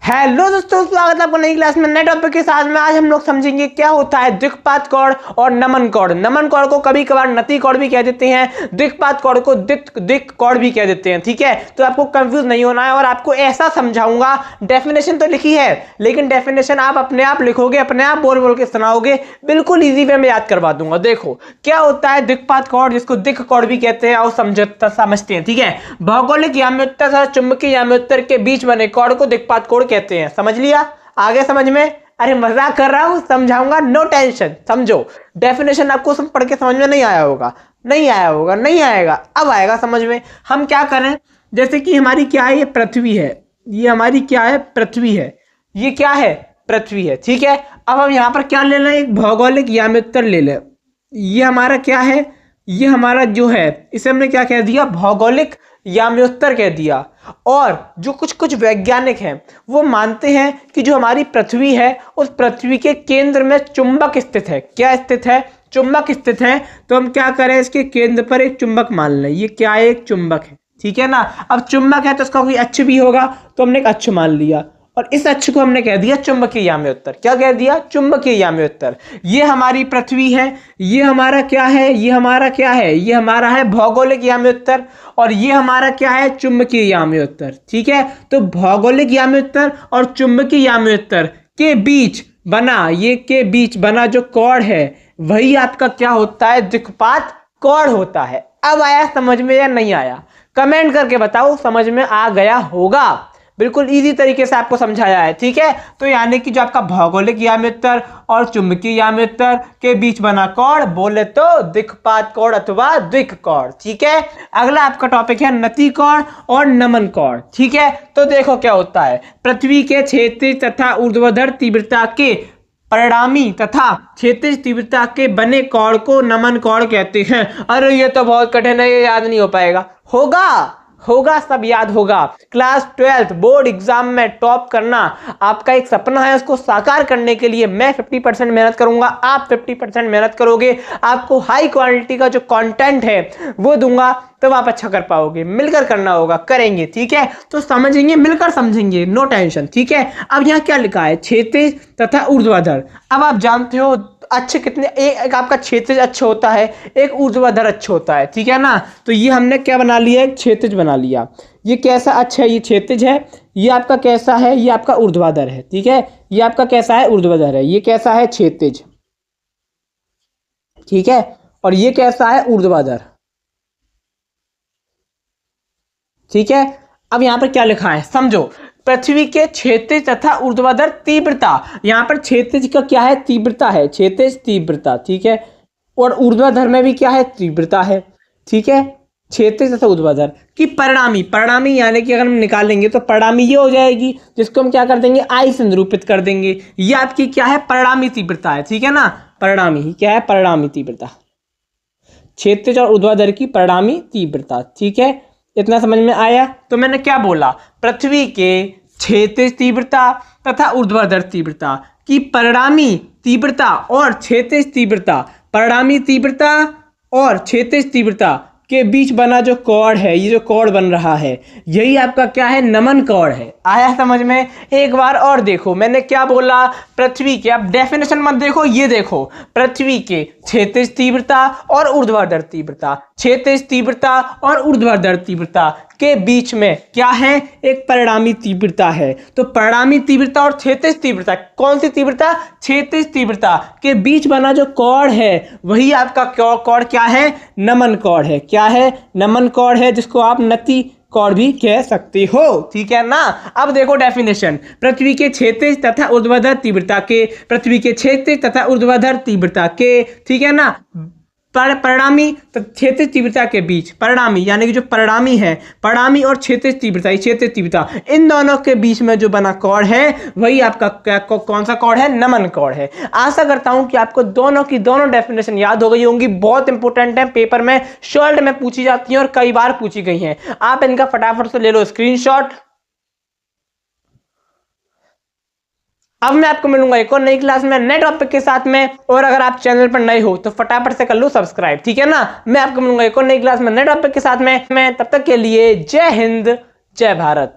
Hello दोस्तों, स्वागत है आपको नई क्लास में नए टॉपिक के साथ में। आज हम लोग समझेंगे क्या होता है द्विघात कोण और नमन कोण। नमन कोण को कभी कभार नति कोण भी कह देते हैं, द्विघात कोण को द्विक कोण भी कह देते हैं। ठीक है, तो आपको कंफ्यूज नहीं होना है और आपको ऐसा समझाऊंगा। डेफिनेशन तो लिखी है, लेकिन डेफिनेशन आप अपने आप लिखोगे, अपने आप बोल बोल के सुनाओगे, बिल्कुल ईजी वे में याद करवा दूंगा। देखो क्या होता है द्विघात कोण, जिसको द्विक कोण भी कहते हैं, और समझते हैं। ठीक है, भौगोलिक याम्योत्तर तथा चुंबकीय याम्योत्तर के बीच बने कोण को द्विघात कोण कहते हैं। समझ लिया? आगे समझ में? अरे मजाक कर रहा हूं, समझाऊंगा, नो टेंशन। समझो, डेफिनेशन आपको सब पढ़ के समझ में नहीं आया होगा, नहीं आएगा, अब आएगा समझ में। हम क्या करें, जैसे कि हमारी क्या है, ये पृथ्वी है, ये हमारी क्या है, पृथ्वी है, ये क्या है, पृथ्वी है। ठीक है, अब हम यहां पर क्या ले लें, एक भौगोलिक याम्योत्तर ले लें। ये हमारा क्या है, ये हमारा जो है, इसे हमने क्या कह दिया, भौगोलिक याम्योत्तर कह दिया। और जो कुछ वैज्ञानिक हैं वो मानते हैं कि जो हमारी पृथ्वी है, उस पृथ्वी के केंद्र में चुंबक स्थित है। क्या स्थित है? चुंबक स्थित है। तो हम क्या करें, इसके केंद्र पर एक चुंबक मान लें। ये क्या है, एक चुंबक है। ठीक है ना। अब चुंबक है तो इसका कोई अक्ष भी होगा, तो हमने एक अक्ष मान लिया और इस अक्ष को हमने कह दिया चुंबकीय याम्योत्तर। क्या कह दिया? चुंबकीय याम्योत्तर। ये हमारी पृथ्वी है, ये हमारा क्या है, ये हमारा क्या है, ये हमारा है भौगोलिक याम्योत्तर, और ये हमारा क्या है, चुंबकीय याम्योत्तर। ठीक है, तो भौगोलिक याम्योत्तर और चुंबकीय याम्योत्तर के बीच बना, ये के बीच बना जो कोण है, वही आपका क्या होता है, द्विघात कोण होता है। अब आया समझ में या नहीं आया? कमेंट करके बताओ, समझ में आ गया होगा। बिल्कुल इजी तरीके से आपको समझाया है। ठीक है, तो यानी कि जो आपका भौगोलिक याम्योत्तर और चुंबकीय याम्योत्तर के बीच बना कोण बोले तो द्विघात कोण अथवा द्विक कोण। ठीक है, अगला आपका टॉपिक है नति कोण और नमन कोण। ठीक है, तो देखो क्या होता है, पृथ्वी के क्षैतिज तथा ऊर्ध्वाधर तीव्रता के परिणामी तथा क्षैतिज तीव्रता के बने कोण को नमन कोण कहते हैं। अरे ये तो बहुत कठिन है, ये याद नहीं हो पाएगा। होगा, सब याद होगा। क्लास 12 बोर्ड एग्जाम में टॉप करना आपका एक सपना है, उसको साकार करने के लिए मैं 50% मेहनत करूंगा, आप 50% मेहनत करोगे। आपको हाई क्वालिटी का जो कंटेंट है वो दूंगा, तब आप अच्छा कर पाओगे। मिलकर करना होगा, करेंगे। ठीक है, तो समझेंगे, मिलकर समझेंगे, नो टेंशन। ठीक है, अब यहाँ क्या लिखा है, क्षैतिज तथा ऊर्ध्वाधर। अब आप जानते हो अच्छे कितने, एक आपका क्षैतिज अक्ष होता है, एक ऊर्ध्वाधर अक्ष होता है। ठीक है ना, तो ये हमने क्या बना लिया, एक क्षैतिज बना लिया। ये कैसा अक्ष है, ये क्षैतिज है। ये आपका कैसा है, ये आपका ऊर्ध्वाधर है। ठीक है, ये आपका कैसा है, ऊर्ध्वाधर है। ये कैसा है, क्षैतिज। ठीक है, और ये कैसा है, ऊर्ध्वाधर। ठीक है, अब यहां पर क्या लिखा है समझो, पृथ्वी के क्षैतिज तथा ऊर्ध्वाधर तीव्रता। यहां पर क्षैतिज का क्या है, तीव्रता है, क्षैतिज तीव्रता। ठीक है, और ऊर्ध्वाधर में भी क्या है, तीव्रता है। ठीक है, क्षैतिज तथा ऊर्ध्वाधर की परिणामी यानी कि अगर हम निकालेंगे तो परिणामी ये हो जाएगी, जिसको हम क्या कर देंगे, आई से निरूपित कर देंगे। ये आपकी क्या है, परिणामी तीव्रता है। ठीक है ना, परिणामी क्या है, परिणामी तीव्रता, क्षैतिज और ऊर्ध्वाधर की परिणामी तीव्रता। ठीक है, इतना समझ में आया? तो मैंने क्या बोला, पृथ्वी के क्षैतिज तीव्रता तथा ऊर्ध्वाधर तीव्रता की परिणामी तीव्रता और क्षैतिज तीव्रता, परिणामी तीव्रता और क्षैतिज तीव्रता के बीच बना जो कोण है, ये जो कोण बन रहा है, यही आपका क्या है, नमन कोण है। आया समझ में? एक बार और देखो, मैंने क्या बोला, पृथ्वी के, अब डेफिनेशन मत देखो, ये देखो, पृथ्वी के क्षैतिज तीव्रता और ऊर्ध्वाधर तीव्रता, क्षैतिज तीव्रता और ऊर्ध्वाधर तीव्रता के बीच में क्या है, एक परिणामी तीव्रता है। तो परिणामी तीव्रता और क्षैतिज तीव्रता, कौन सी तीव्रता, क्षैतिज तीव्रता के बीच बना जो कोण है, वही आपका कोण क्या है, नमन कोण है। क्या है, नमन कोण है, जिसको आप नति कोण भी कह सकते हो। ठीक है ना। अब देखो डेफिनेशन, पृथ्वी के क्षैतिज तथा ऊर्ध्वाधर तीव्रता के, पृथ्वी के क्षैतिज तथा ऊर्ध्वाधर तीव्रता के, ठीक है ना, परिणामी क्षैतिज तीव्रता के बीच, परिणामी यानी कि जो परिणामी है, परिणामी और क्षैतिज तीव्रता, क्षैतिज तीव्रता, इन दोनों के बीच में जो बना कोण है, वही आपका कौन सा कोण है, नमन कोण है। आशा करता हूं कि आपको दोनों की दोनों डेफिनेशन याद हो गई होंगी। बहुत इंपॉर्टेंट है, पेपर में शॉर्ट में पूछी जाती है और कई बार पूछी गई हैं। आप इनका फटाफट से ले लो स्क्रीनशॉट। अब मैं आपको मिलूंगा एक और नई क्लास में नए टॉपिक के साथ में, और अगर आप चैनल पर नए हो तो फटाफट से कर लो सब्सक्राइब। ठीक है ना, मैं आपको मिलूंगा एक और नई क्लास में नए टॉपिक के साथ में। तब तक के लिए जय हिंद, जय भारत।